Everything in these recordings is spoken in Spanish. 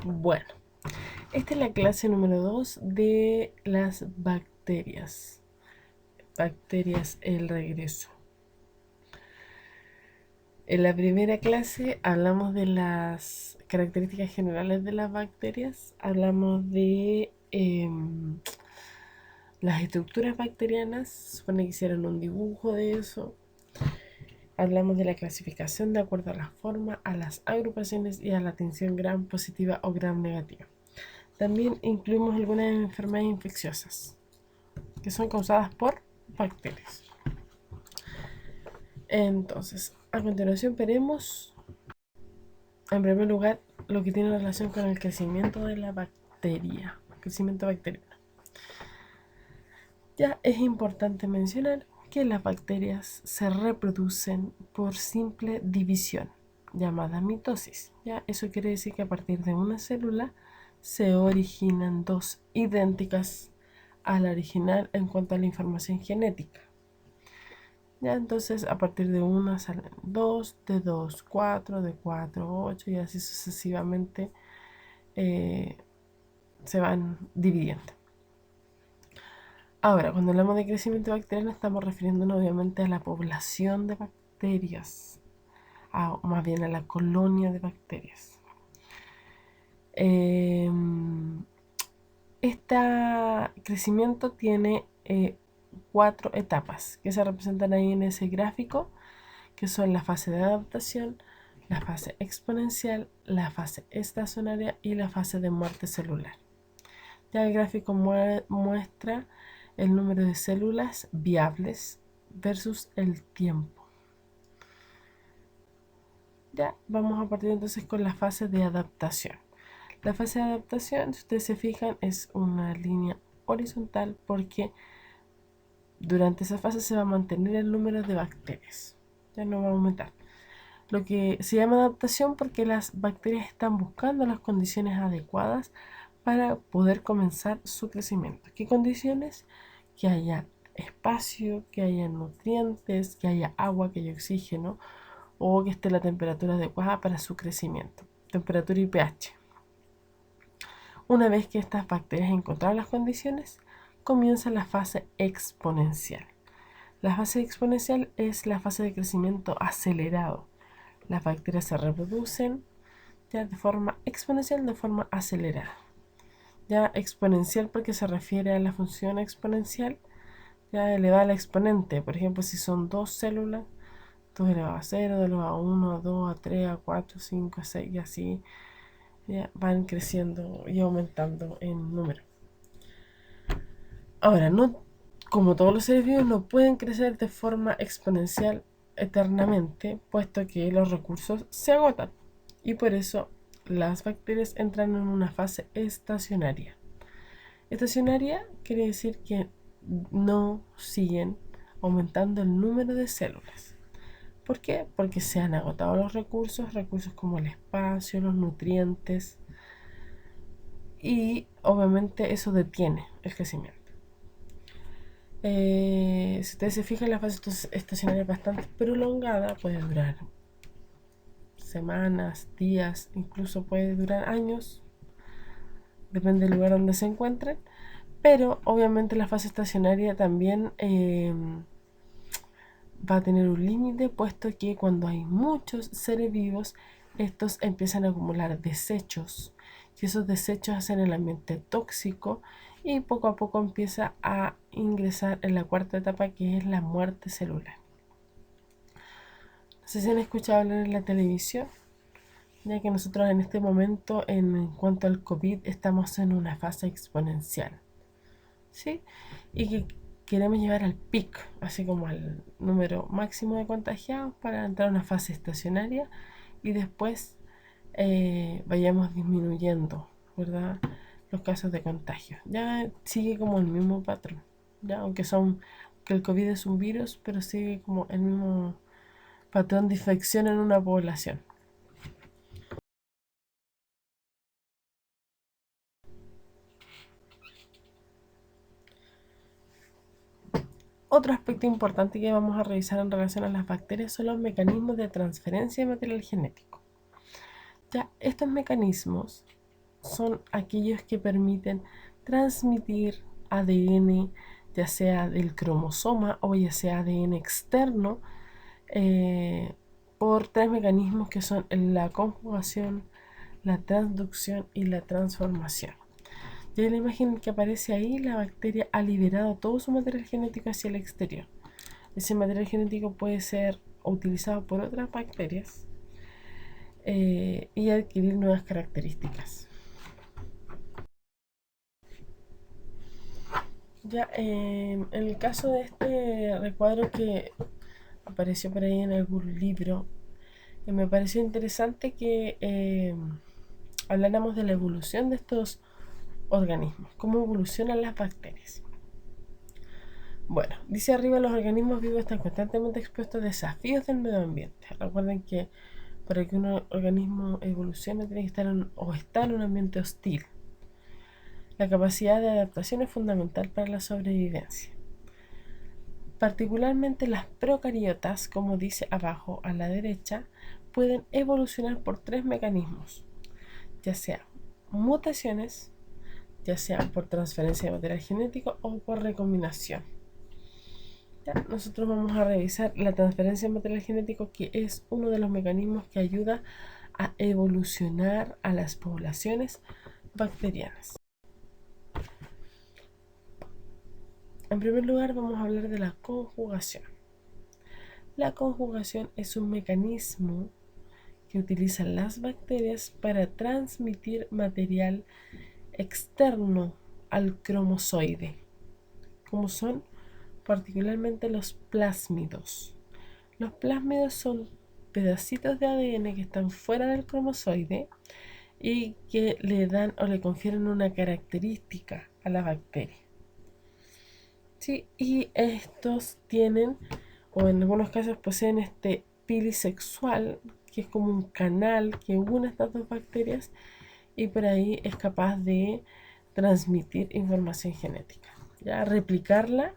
Bueno, esta es la clase número 2 de las bacterias. Bacterias, el regreso. En la primera clase hablamos de las características generales de las bacterias, hablamos de las estructuras bacterianas, se supone que hicieron un dibujo de eso, hablamos de la clasificación de acuerdo a la forma, a las agrupaciones y a la tensión gram positiva o gram negativa. También incluimos algunas enfermedades infecciosas que son causadas por bacterias. Entonces, a continuación veremos, en primer lugar, lo que tiene relación con el crecimiento de la bacteria, crecimiento bacteriano. Ya es importante mencionar que las bacterias se reproducen por simple división, llamada mitosis. Ya eso quiere decir que a partir de una célula se originan dos idénticas a la original en cuanto a la información genética. Ya entonces a partir de una salen dos, de 2, 4, de 4, 8 y así sucesivamente se van dividiendo. Ahora, cuando hablamos de crecimiento bacteriano estamos refiriéndonos obviamente a la población de bacterias, o más bien a la colonia de bacterias. Este crecimiento tiene 4 etapas que se representan ahí en ese gráfico, que son la fase de adaptación, la fase exponencial, la fase estacionaria y la fase de muerte celular. Ya el gráfico muestra el número de células viables versus el tiempo. Ya vamos a partir entonces con la fase de adaptación. La fase de adaptación, si ustedes se fijan, es una línea horizontal porque durante esa fase se va a mantener el número de bacterias. Ya no va a aumentar. Lo que se llama adaptación porque las bacterias están buscando las condiciones adecuadas para poder comenzar su crecimiento. ¿Qué condiciones? Que haya espacio, que haya nutrientes, que haya agua, que haya oxígeno o que esté la temperatura adecuada para su crecimiento. Temperatura y pH. Una vez que estas bacterias encontraron las condiciones, comienza la fase exponencial. La fase exponencial es la fase de crecimiento acelerado. Las bacterias se reproducen ya de forma exponencial, de forma acelerada. Ya exponencial porque se refiere a la función exponencial, ya elevada al exponente. Por ejemplo, si son dos células, 2 elevado a 0, 2 elevado a 1, a 2, a 3, a 4, 5, a 6 y así ya van creciendo y aumentando en número. Ahora, no, como todos los seres vivos, no pueden crecer de forma exponencial eternamente, puesto que los recursos se agotan. Y por eso las bacterias entran en una fase estacionaria. Estacionaria quiere decir que no siguen aumentando el número de células. ¿Por qué? Porque se han agotado los recursos, recursos como el espacio, los nutrientes, y obviamente eso detiene el crecimiento. Si ustedes se fijan, la fase estacionaria es bastante prolongada, puede durar semanas, días, incluso puede durar años, depende del lugar donde se encuentren, pero obviamente la fase estacionaria también va a tener un límite, puesto que cuando hay muchos seres vivos, estos empiezan a acumular desechos y esos desechos hacen el ambiente tóxico y poco a poco empieza a ingresar en la cuarta etapa, que es la muerte celular. No sé si han escuchado hablar en la televisión, ya que nosotros en este momento, en cuanto al COVID, estamos en una fase exponencial, ¿sí? Y que queremos llegar al pic, así como al número máximo de contagiados para entrar a una fase estacionaria y después vayamos disminuyendo, ¿verdad? Los casos de contagio. Ya sigue como el mismo patrón, ya que el COVID es un virus, pero sigue como el mismo patrón de infección en una población. Otro aspecto importante que vamos a revisar en relación a las bacterias son los mecanismos de transferencia de material genético. Ya estos mecanismos son aquellos que permiten transmitir ADN, ya sea del cromosoma o ya sea ADN externo, por tres mecanismos que son la conjugación, la transducción y la transformación. Y en la imagen que aparece ahí, la bacteria ha liberado todo su material genético hacia el exterior. Ese material genético puede ser utilizado por otras bacterias y adquirir nuevas características. Ya, en el caso de este recuadro que apareció por ahí en algún libro, me pareció interesante que habláramos de la evolución de estos organismos, cómo evolucionan las bacterias. Bueno, dice arriba, los organismos vivos están constantemente expuestos a desafíos del medio ambiente. Recuerden que para que un organismo evolucione tiene que estar estar en un ambiente hostil. La capacidad de adaptación es fundamental para la sobrevivencia. Particularmente las procariotas, como dice abajo a la derecha, pueden evolucionar por tres mecanismos, ya sea mutaciones, ya sea por transferencia de material genético o por recombinación. Ya, nosotros vamos a revisar la transferencia de material genético, que es uno de los mecanismos que ayuda a evolucionar a las poblaciones bacterianas. En primer lugar, vamos a hablar de la conjugación. La conjugación es un mecanismo que utilizan las bacterias para transmitir material externo al cromosoide, como son particularmente los plásmidos. Los plásmidos son pedacitos de ADN que están fuera del cromosoide y que le dan o le confieren una característica a la bacteria. Sí, y estos tienen, o en algunos casos poseen este pili sexual, que es como un canal que une estas dos bacterias y por ahí es capaz de transmitir información genética, ya replicarla,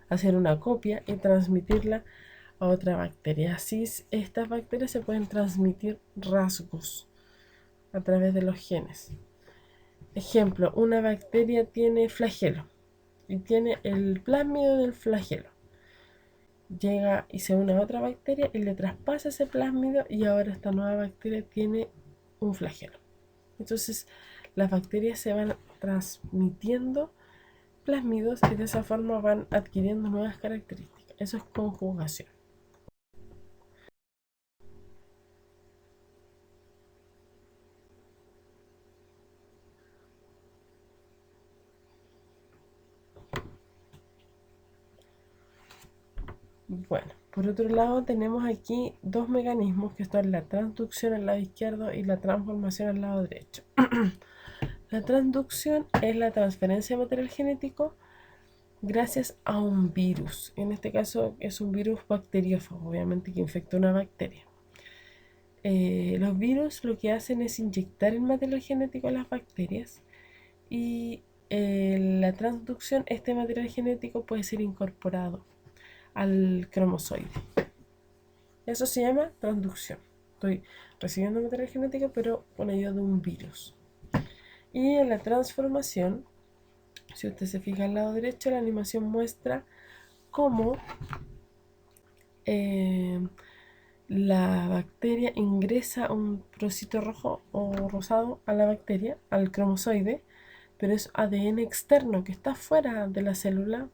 hacer una copia y transmitirla a otra bacteria. Así estas bacterias se pueden transmitir rasgos a través de los genes. Ejemplo, una bacteria tiene flagelo y tiene el plásmido del flagelo. Llega y se une a otra bacteria y le traspasa ese plásmido y ahora esta nueva bacteria tiene un flagelo. Entonces las bacterias se van transmitiendo plásmidos y de esa forma van adquiriendo nuevas características. Eso es conjugación. Bueno, por otro lado tenemos aquí dos mecanismos que son la transducción al lado izquierdo y la transformación al lado derecho. La transducción es la transferencia de material genético gracias a un virus. En este caso es un virus bacteriófago, obviamente, que infecta una bacteria. Los virus lo que hacen es inyectar el material genético a las bacterias y la transducción, este material genético puede ser incorporado al cromosoide. Eso se llama transducción. Estoy recibiendo material genético pero con ayuda de un virus. Y en la transformación, si usted se fija al lado derecho, la animación muestra cómo la bacteria ingresa un trocito rojo o rosado a la bacteria, al cromosoide, pero es ADN externo que está fuera de la célula.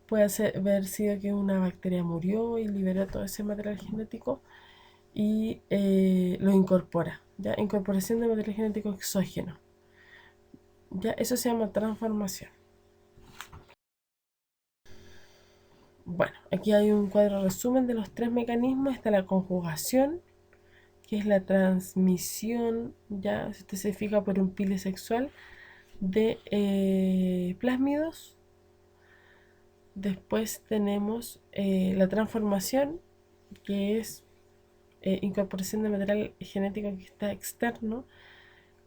Puede haber sido que una bacteria murió y liberó todo ese material genético y lo incorpora, ¿ya? Incorporación de material genético exógeno. ¿Ya? Eso se llama transformación. Bueno, aquí hay un cuadro resumen de los tres mecanismos. Está la conjugación, que es la transmisión, ya si usted se fija, por un pile sexual de plásmidos. Después tenemos la transformación, que es incorporación de material genético que está externo.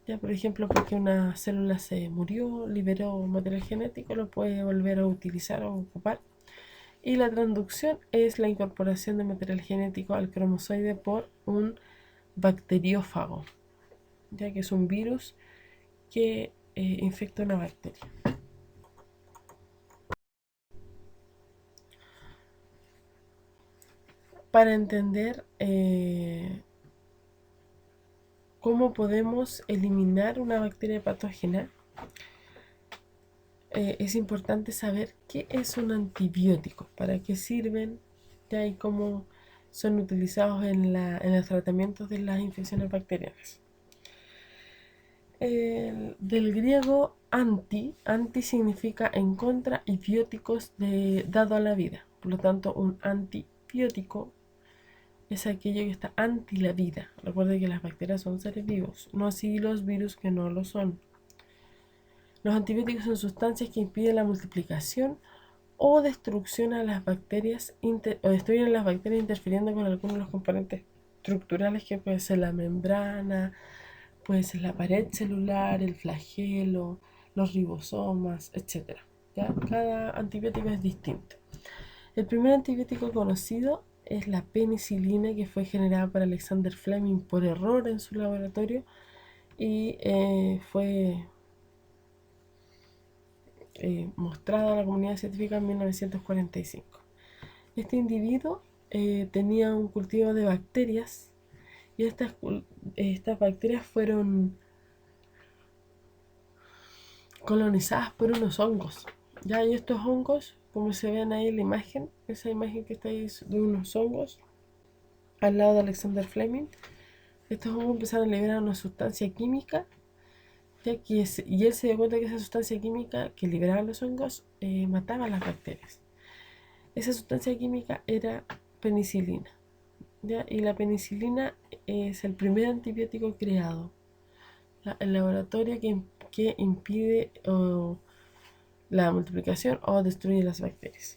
Ya, por ejemplo, porque una célula se murió, liberó material genético, lo puede volver a utilizar o ocupar. Y la transducción es la incorporación de material genético al cromosoide por un bacteriófago, ya que es un virus que infecta una bacteria. Para entender cómo podemos eliminar una bacteria patógena, es importante saber qué es un antibiótico, para qué sirven, ya, y cómo son utilizados en los tratamientos de las infecciones bacterianas. Del griego anti significa en contra y bióticos dado a la vida. Por lo tanto, un antibiótico es aquello que está anti la vida. Recuerden que las bacterias son seres vivos, no así los virus que no lo son. Los antibióticos son sustancias que impiden la multiplicación o destrucción a las bacterias o destruyen las bacterias interfiriendo con algunos de los componentes estructurales, que puede ser la membrana, puede ser la pared celular, el flagelo, los ribosomas, etc. ¿Ya? Cada antibiótico es distinto. El primer antibiótico conocido es la penicilina, que fue generada por Alexander Fleming por error en su laboratorio y fue mostrada a la comunidad científica en 1945. Este individuo tenía un cultivo de bacterias y estas bacterias fueron colonizadas por unos hongos. Ya, y estos hongos, como se ven ahí en la imagen, esa imagen que está ahí es de unos hongos al lado de Alexander Fleming. Estos hongos empezaron a liberar una sustancia química, y él se dio cuenta que esa sustancia química que liberaban los hongos mataba a las bacterias. Esa sustancia química era penicilina, ¿ya? Y la penicilina es el primer antibiótico creado, el laboratorio que impide la multiplicación o destruye las bacterias.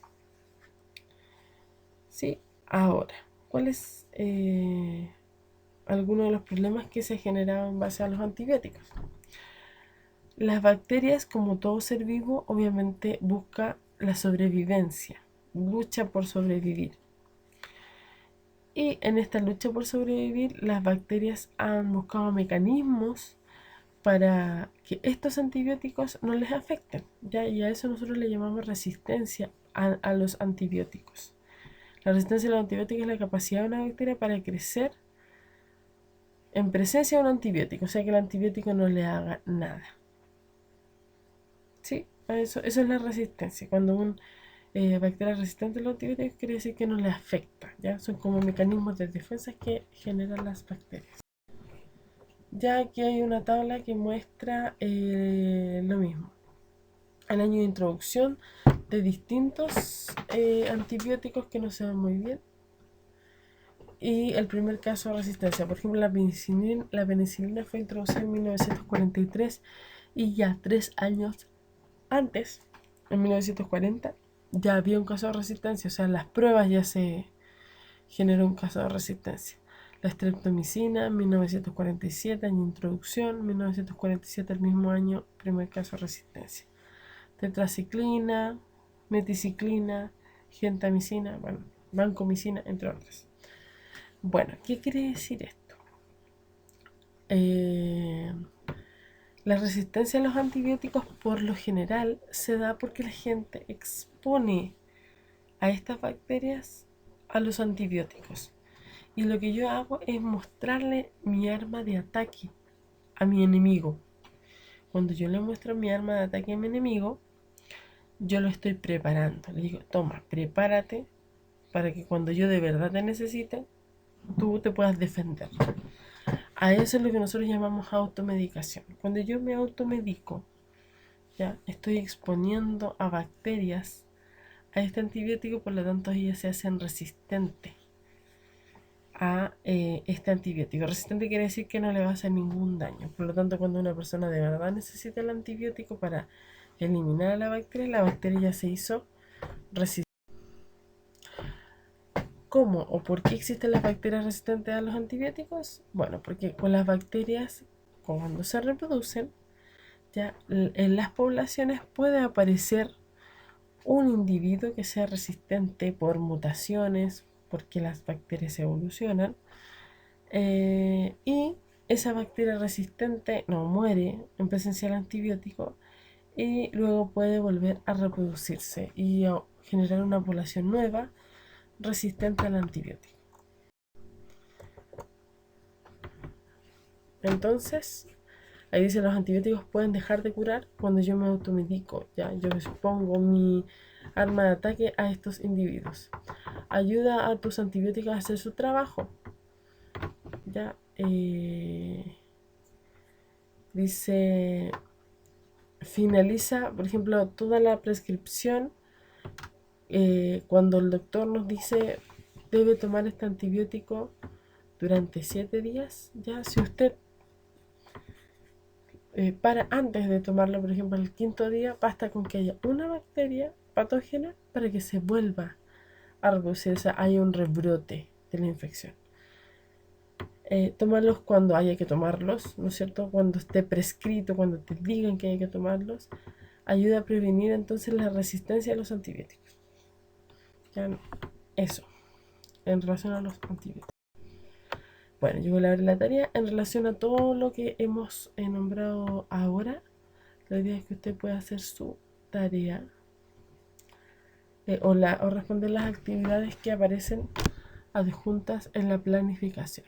Sí, ahora, ¿cuáles algunos de los problemas que se generaban en base a los antibióticos? Las bacterias, como todo ser vivo, obviamente busca la sobrevivencia, lucha por sobrevivir. Y en esta lucha por sobrevivir, las bacterias han buscado mecanismos para que estos antibióticos no les afecten, ¿ya? Y a eso nosotros le llamamos resistencia a los antibióticos. La resistencia a los antibióticos es la capacidad de una bacteria para crecer en presencia de un antibiótico, o sea que el antibiótico no le haga nada. Sí, eso es la resistencia. Cuando una bacteria es resistente a los antibióticos, quiere decir que no le afecta, ¿ya? Son como mecanismos de defensa que generan las bacterias. Ya aquí hay una tabla que muestra lo mismo. El año de introducción de distintos antibióticos que no se ven muy bien. Y el primer caso de resistencia. Por ejemplo, la penicilina fue introducida en 1943 y ya 3 años antes, en 1940, ya había un caso de resistencia. O sea, en las pruebas ya se generó un caso de resistencia. La streptomicina, 1947, año de introducción, 1947, el mismo año, primer caso de resistencia. Tetraciclina, meticiclina, gentamicina, bueno, vancomicina, entre otras. Bueno, ¿qué quiere decir esto? La resistencia a los antibióticos por lo general se da porque la gente expone a estas bacterias a los antibióticos. Y lo que yo hago es mostrarle mi arma de ataque a mi enemigo. Cuando yo le muestro mi arma de ataque a mi enemigo, yo lo estoy preparando. Le digo, toma, prepárate para que cuando yo de verdad te necesite, tú te puedas defender. A eso es lo que nosotros llamamos automedicación. Cuando yo me automedico, ya estoy exponiendo a bacterias a este antibiótico, por lo tanto ellas se hacen resistentes a este antibiótico. Resistente quiere decir que no le va a hacer ningún daño. Por lo tanto, cuando una persona de verdad necesita el antibiótico para eliminar a la bacteria ya se hizo resistente. ¿Cómo o por qué existen las bacterias resistentes a los antibióticos? Bueno, porque con las bacterias, cuando se reproducen, ya en las poblaciones puede aparecer un individuo que sea resistente por mutaciones, porque las bacterias evolucionan, y esa bacteria resistente no muere en presencia del antibiótico y luego puede volver a reproducirse y a generar una población nueva resistente al antibiótico. Entonces, ahí dice los antibióticos pueden dejar de curar cuando yo me automedico, ya yo expongo mi arma de ataque a estos individuos. Ayuda a tus antibióticos a hacer su trabajo. Ya dice finaliza, por ejemplo, toda la prescripción cuando el doctor nos dice debe tomar este antibiótico durante 7 días. Ya si usted para antes de tomarlo, por ejemplo, el quinto día, basta con que haya una bacteria patógena para que se vuelva a reproducir, o sea, hay un rebrote de la infección. Tómalos cuando haya que tomarlos, ¿no es cierto? Cuando esté prescrito, cuando te digan que hay que tomarlos, ayuda a prevenir entonces la resistencia a los antibióticos. Ya no. Eso, en relación a los antibióticos. Bueno, yo voy a ver la tarea en relación a todo lo que hemos nombrado ahora. La idea es que usted pueda hacer su tarea o responder las actividades que aparecen adjuntas en la planificación.